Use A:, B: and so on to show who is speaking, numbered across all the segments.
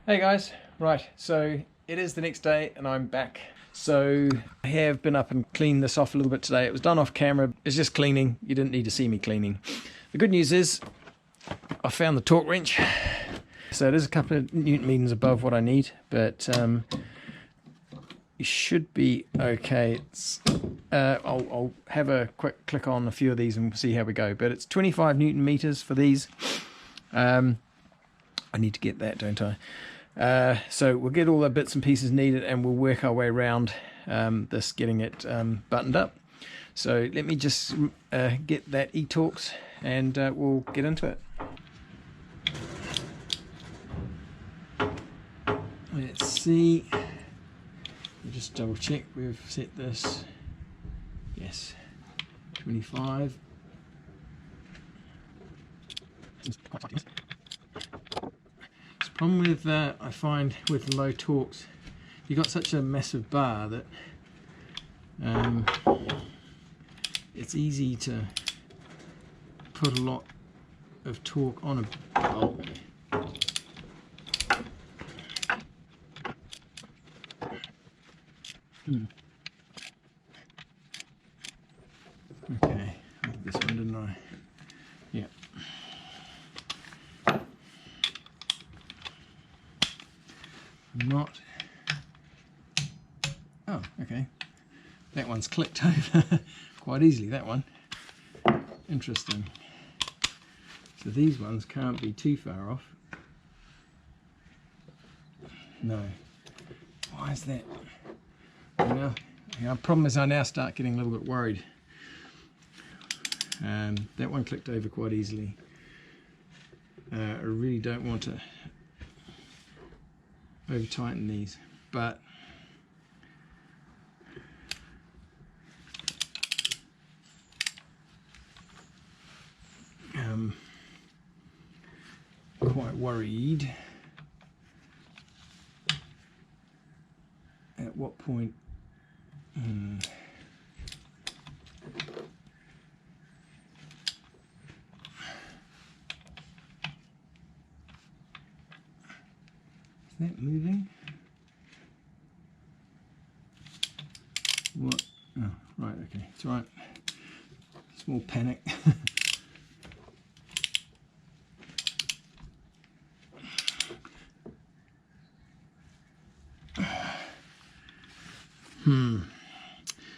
A: Hey guys, right, so it is the next day and I'm back. So I have been up and cleaned this off a little bit today. It was done off camera, it's just cleaning. You didn't need to see me cleaning. The good news is I found the torque wrench. So it is a couple of newton meters above what I need, but you should be okay. I'll have a quick click on a few of these and see how we go. But it's 25 newton meters for these. I need to get that, don't I? So we'll get all the bits and pieces needed and we'll work our way around this, getting it buttoned up. So let me just get that e-Torx and we'll get into it. Let's see. We'll just double check we've set this. Yes, 25. Problem with I find with low torques, you've got such a massive bar that it's easy to put a lot of torque on a bolt. Okay, I did this one, didn't I? Yeah. Not. Oh, okay. That one's clicked over quite easily, that one. Interesting. So these ones can't be too far off. No. Why is that? Well, our problem is I now start getting a little bit worried. That one clicked over quite easily. I really don't want to over tighten these, but quite worried at what point is that moving? What? Oh, right, okay, it's all right. Small panic.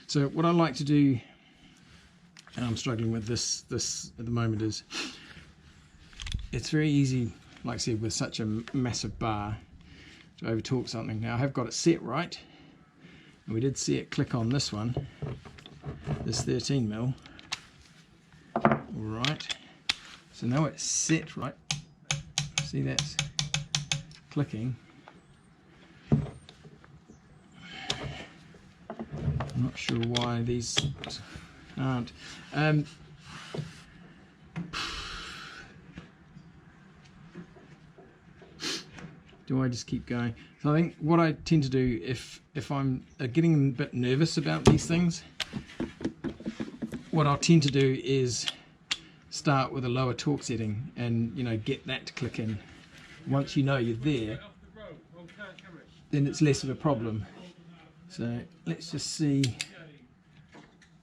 A: So what I like to do, and I'm struggling with this at the moment, is it's very easy, like I said, with such a massive bar to over torque something. Now I have got it set right, and we did see it click on this one, this 13mm. All right, so now it's set right. See, that's clicking. I'm not sure why these aren't. Do I just keep going? So I think what I tend to do if I'm getting a bit nervous about these things, what I'll tend to do is start with a lower torque setting and, you know, get that to click in. Once you know you're there, then it's less of a problem. So let's just see.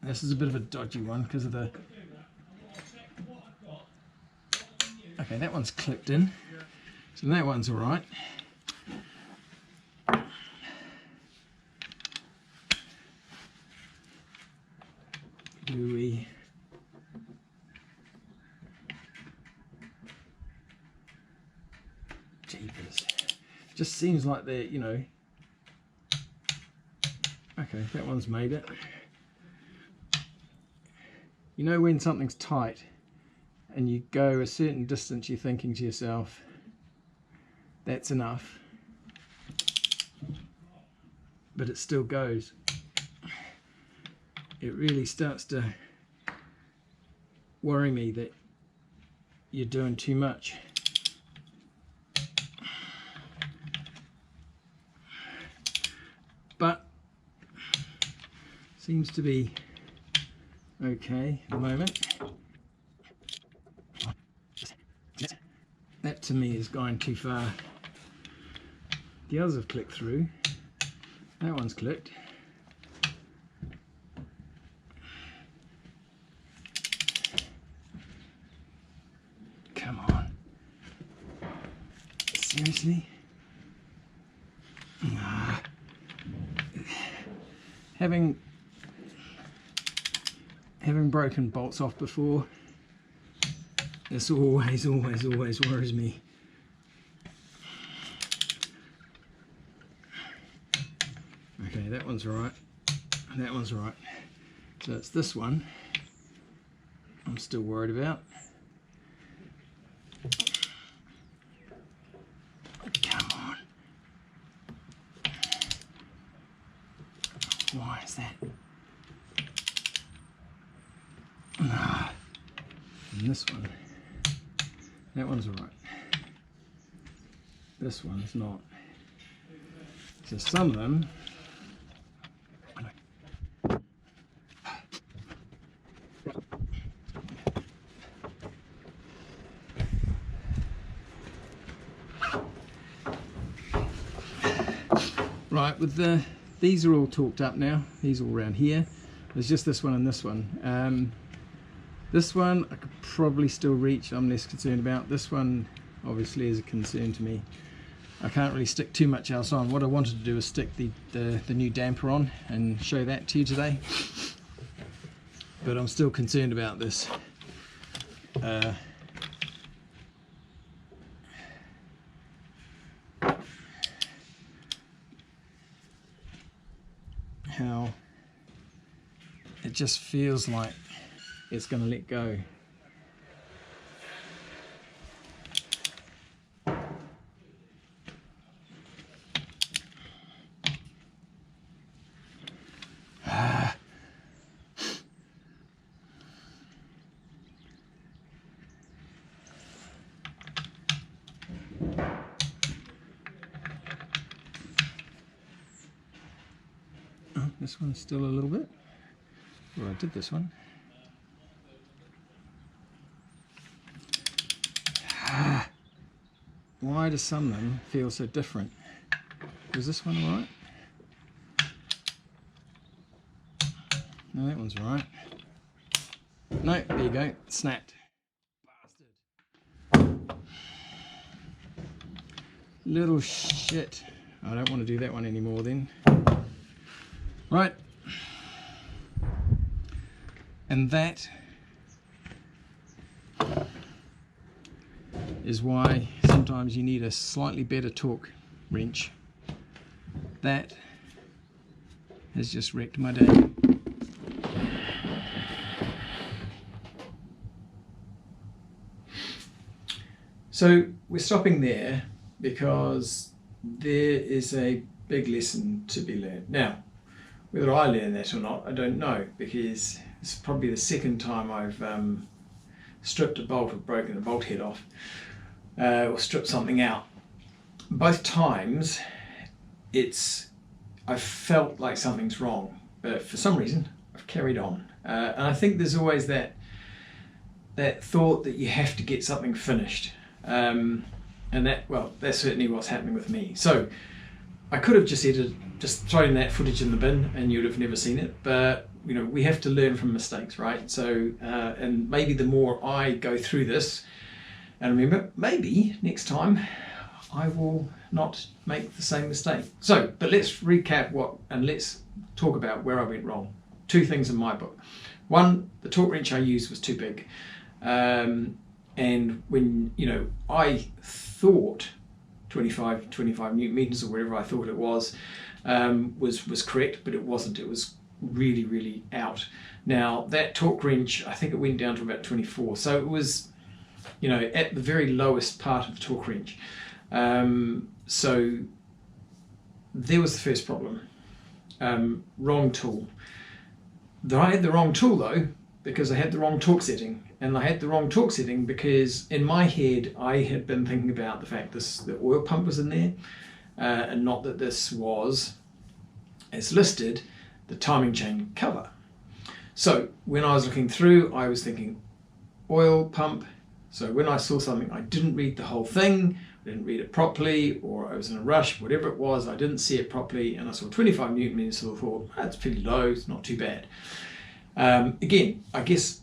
A: This is a bit of a dodgy one because of the. Okay, that one's clicked in, so that one's all right. Do we? Jeepers! Just seems like they're, you know. Okay, that one's made it. You know when something's tight and you go a certain distance, you're thinking to yourself, that's enough, but it still goes. It really starts to worry me that you're doing too much. But seems to be okay at the moment. That to me is going too far. The others have clicked through. That one's clicked. Come on. Seriously? Nah. Having broken bolts off before, this always worries me. Okay, that one's right, and that one's right. So it's this one I'm still worried about. Come on. Why is that? Ah. And this one. That one's right. This one's not. So some of them. Right, with these are all torqued up now. These all around here. There's just this one and this one. This one I could probably still reach. I'm less concerned about. This one obviously is a concern to me. I can't really stick too much else on. What I wanted to do is stick the new damper on and show that to you today. But I'm still concerned about this. How it just feels like it's going to let go. This one's still a little bit. Well, I did this one. Why do some of them feel so different? Was this one alright? No, that one's right. No, there you go. Snapped. Bastard. Little shit. I don't want to do that one anymore then. Right, and that is why sometimes you need a slightly better torque wrench. That has just wrecked my day. So we're stopping there because there is a big lesson to be learned. Now, whether I learn that or not, I don't know, because it's probably the second time I've stripped a bolt or broken a bolt head off, or stripped something out. Both times, I've felt like something's wrong, but for some reason, I've carried on. And I think there's always that thought that you have to get something finished, and that's certainly what's happening with me. So I could have just thrown that footage in the bin and you'd have never seen it, but you know, we have to learn from mistakes, right? So and maybe the more I go through this and remember, maybe next time I will not make the same mistake. So, but let's recap and let's talk about where I went wrong. Two things in my book. One, the torque wrench I used was too big, and when I thought 25 newton meters or whatever I thought it was correct, but it wasn't. It was really out. Now that torque wrench, I think it went down to about 24, so it was at the very lowest part of the torque wrench. So there was the first problem. Wrong tool. I had the wrong tool though, because I had the wrong torque setting. And I had the wrong torque setting because in my head I had been thinking about the fact the oil pump was in there, and not that this was, as listed, the timing chain cover. So when I was looking through, I was thinking oil pump. So when I saw something, I didn't read the whole thing. I didn't read it properly, or I was in a rush, whatever it was, I didn't see it properly, and I saw 25 Newton meters, so I thought, that's pretty low, it's not too bad. Again, I guess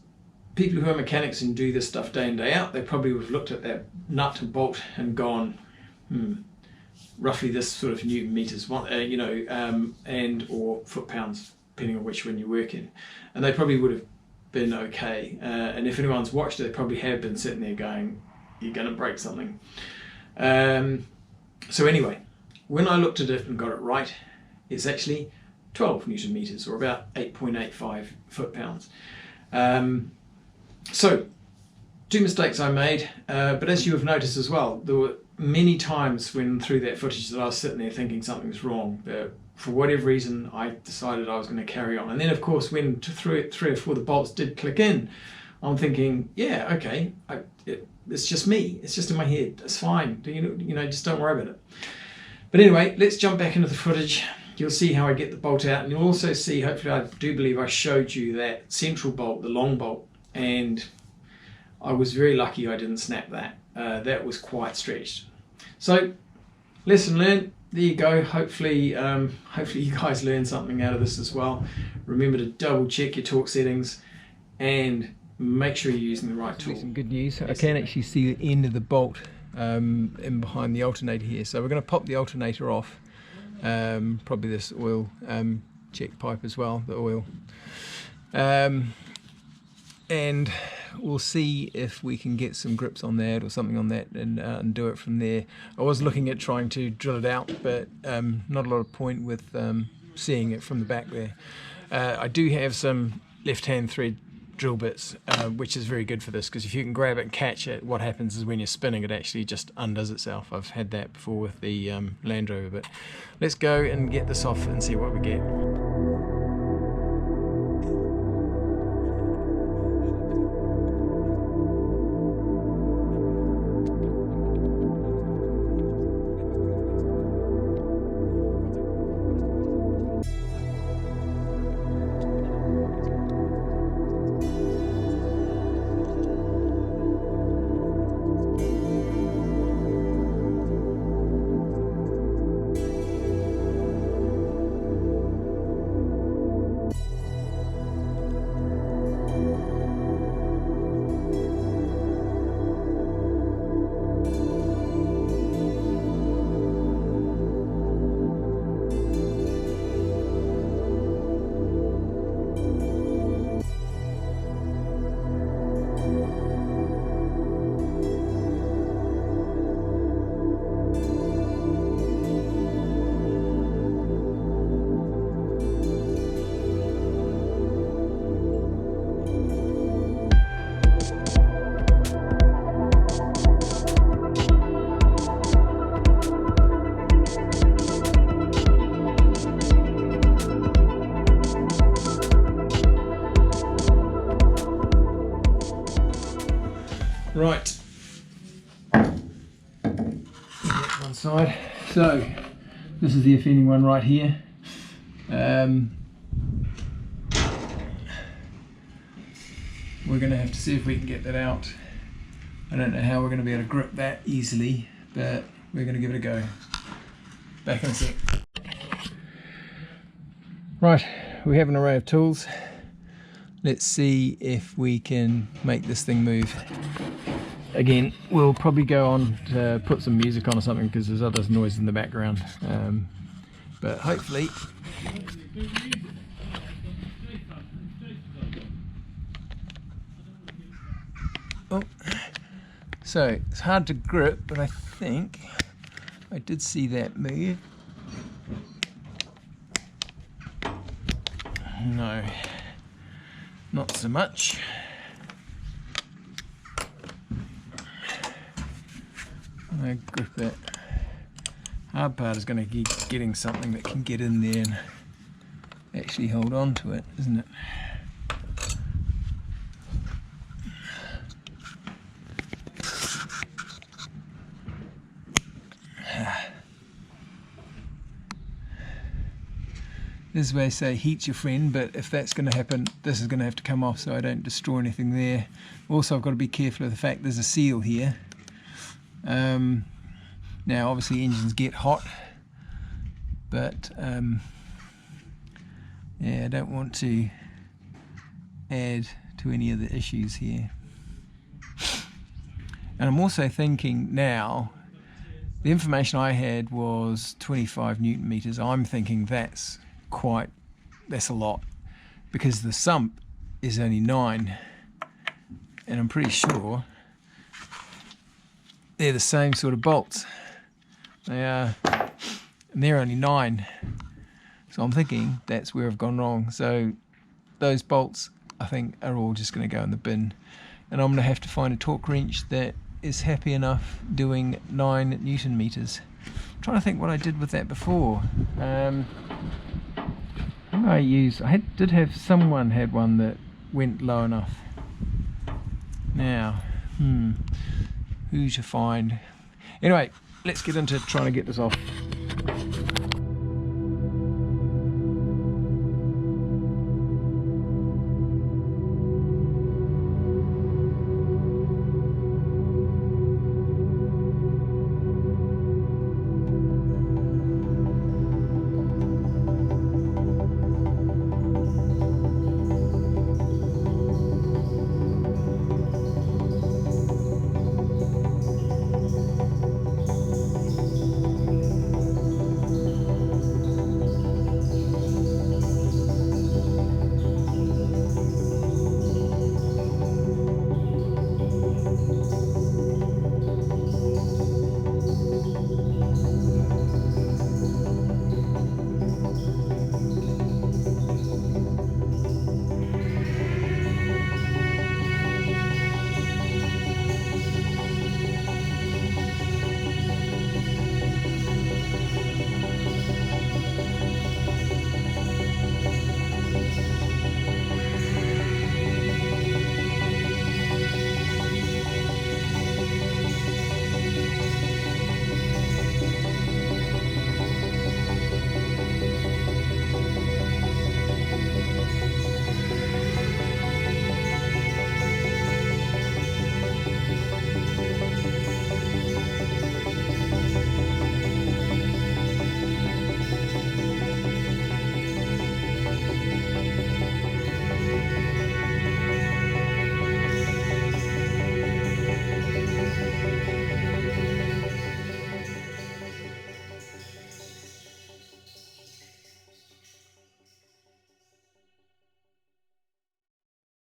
A: people who are mechanics and do this stuff day in, day out, they probably would have looked at that nut and bolt and gone, roughly this sort of Newton meters, and or foot pounds, depending on which one you work in. And they probably would have been okay. And if anyone's watched it, they probably have been sitting there going, you're going to break something. So anyway, when I looked at it and got it right, it's actually 12 Newton meters, or about 8.85 foot pounds. So, 2 mistakes I made, but as you have noticed as well, there were many times when through that footage that I was sitting there thinking something's wrong, but for whatever reason I decided I was going to carry on. And then of course when three or four of the bolts did click in, I'm thinking, yeah, okay, it's just me, it's just in my head, it's fine, just don't worry about it. But anyway, let's jump back into the footage. You'll see how I get the bolt out, and you'll also see, hopefully I do believe I showed you that central bolt, the long bolt, and I was very lucky I didn't snap that. That was quite stretched. So, lesson learned. There you go. Hopefully you guys learned something out of this as well. Remember to double check your torque settings and make sure you're using the right tool. Some good news. I can actually see the end of the bolt in behind the alternator here. So we're going to pop the alternator off. Probably this oil check pipe as well, the oil. And we'll see if we can get some grips on that or something on that and do it from there. I was looking at trying to drill it out, but not a lot of point with seeing it from the back there. I do have some left-hand thread drill bits, which is very good for this, because if you can grab it and catch it, what happens is when you're spinning it actually just undoes itself. I've had that before with the Land Rover, but let's go and get this off and see what we get. Right, one side. So this is the offending one right here. We're going to have to see if we can get that out. I don't know how we're going to be able to grip that easily, but we're going to give it a go. Back in a sec. Right, we have an array of tools. Let's see if we can make this thing move. Again, we'll probably go on to put some music on or something because there's other noise in the background. But hopefully... Oh, so it's hard to grip, but I think I did see that move. No, not so much. I grip it. Hard part is going to be getting something that can get in there and actually hold on to it, isn't it? This is where I say heat's your friend, but if that's going to happen, this is going to have to come off so I don't destroy anything there. Also, I've got to be careful of the fact there's a seal here. Now obviously engines get hot, but yeah, I don't want to add to any of the issues here. And I'm also thinking now, the information I had was 25 Newton meters. I'm thinking that's a lot, because the sump is only 9, and I'm pretty sure they're the same sort of bolts. They are, and they're only 9. So I'm thinking that's where I've gone wrong. So those bolts, I think, are all just going to go in the bin, and I'm going to have to find a torque wrench that is happy enough doing 9 Newton meters. I'm trying to think what I did with that before. Did have someone had one that went low enough. Now, who to find? Anyway, let's get into trying to get this off.